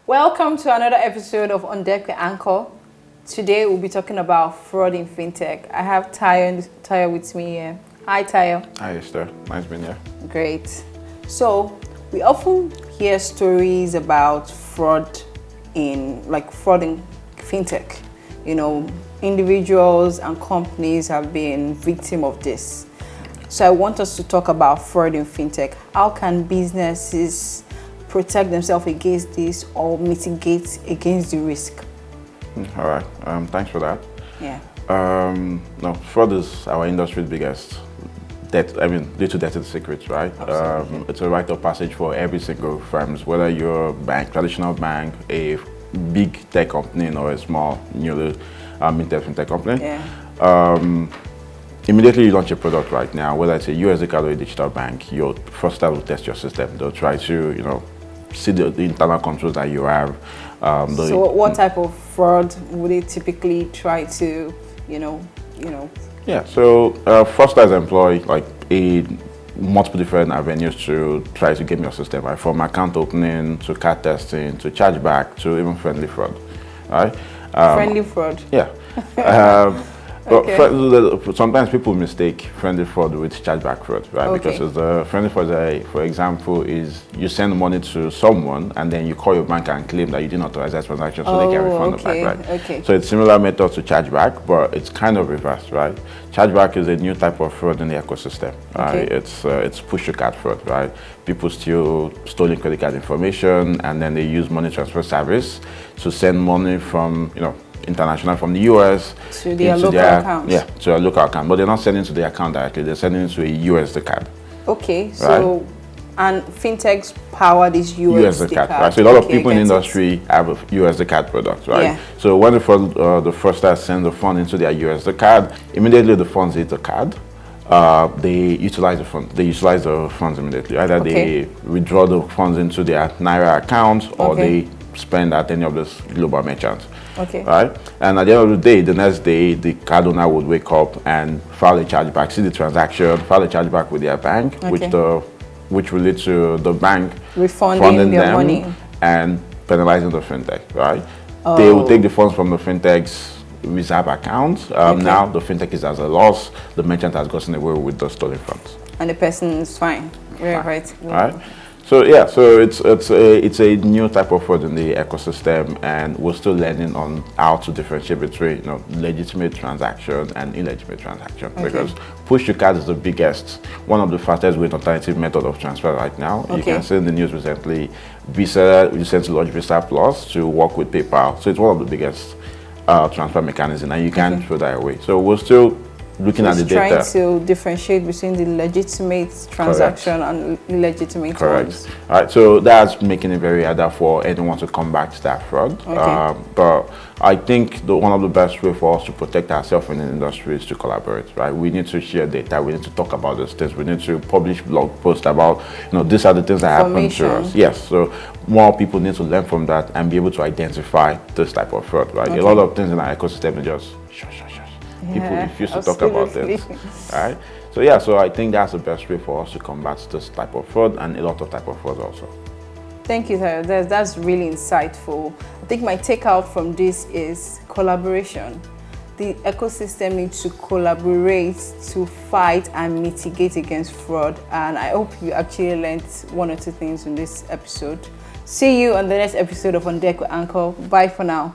Welcome to another episode of On Deck with Anchor. Today we'll be talking about fraud in fintech. I have Tayo with me here. Hi Tayo. Hi Esther, nice being here. Great. So we often hear stories about fraud in fintech. You know, individuals and companies have been victim of this. So I want us to talk about fraud in fintech. How can businesses protect themselves against this or mitigate against the risk? All right, thanks for that. Yeah. No, fraud is our industry's biggest little dirty secrets, right? It's a rite of passage for every single firm, whether you're a bank, traditional bank, a big tech company, or a small, newly minted fintech company. Yeah. Immediately you launch a product right now, whether it's a USD card or a digital bank, your first step will test your system. They'll try to, see the internal controls that you have. So what type of fraud would they typically try to, Yeah, so fraudsters employ multiple different avenues to try to game your system, right? From account opening to card testing to chargeback to even friendly fraud, right? Friendly fraud? Yeah. Okay. Sometimes people mistake friendly fraud with chargeback fraud, right? Okay. Because the friendly fraud, for example, is you send money to someone and then you call your bank and claim that you didn't authorize that transaction, so they can refund the bank, right? Okay. So it's similar method to chargeback, but it's kind of reversed, right? Chargeback is a new type of fraud in the ecosystem, right? Okay. It's push your card fraud, right? People steal stolen credit card information and then they use money transfer service to send money from, international from the US to their local account. Yeah, to a local account. But they're not sending to the account directly, they're sending it to a USD card. Okay, right? so, and fintechs power this USD card. Right? So a lot of people in the industry have a USD card product, right? Yeah. So when the fraudsters send the fund into their USD card, immediately the funds hit the card. They utilize the funds. They utilize the funds immediately. Either they withdraw the funds into their Naira account or they spend at any of those global merchants. Okay. Right? And at the end of the day, the next day, the card owner would wake up and file a chargeback, see the transaction, file a chargeback with their bank, which will lead to the bank refunding their money and penalizing the fintech, right? Oh. They will take the funds from the fintech's reserve account. Now the fintech is as a loss. The merchant has gotten away with the stolen funds. And the person is fine. Right. Right? So yeah, so it's a new type of fraud in the ecosystem, and we're still learning on how to differentiate between legitimate transaction and illegitimate transaction. Because push to card is the biggest, one of the fastest growing alternative method of transfer right now. You can see in the news recently, Visa recently launched Visa Plus to work with PayPal. So it's one of the biggest transfer mechanisms, and you can't throw that away. So we're still looking at the data. Trying to differentiate between the legitimate transaction and illegitimate ones. All right, so that's making it very hard for anyone to come back to that fraud. But I think one of the best way for us to protect ourselves in the industry is to collaborate, right? We need to share data. We need to talk about these things. We need to publish blog posts about, these are the things that happen to us. Yes, so more people need to learn from that and be able to identify this type of fraud, right? A lot of things in our ecosystem are just shush. People refuse to talk about this, right? So yeah, so I think that's the best way for us to combat this type of fraud and a lot of type of fraud also. Thank you, Tayo. That's really insightful. I think my takeout from this is collaboration. The ecosystem needs to collaborate to fight and mitigate against fraud. And I hope you actually learned one or two things in this episode. See you on the next episode of On Deck with Anchor. Bye for now.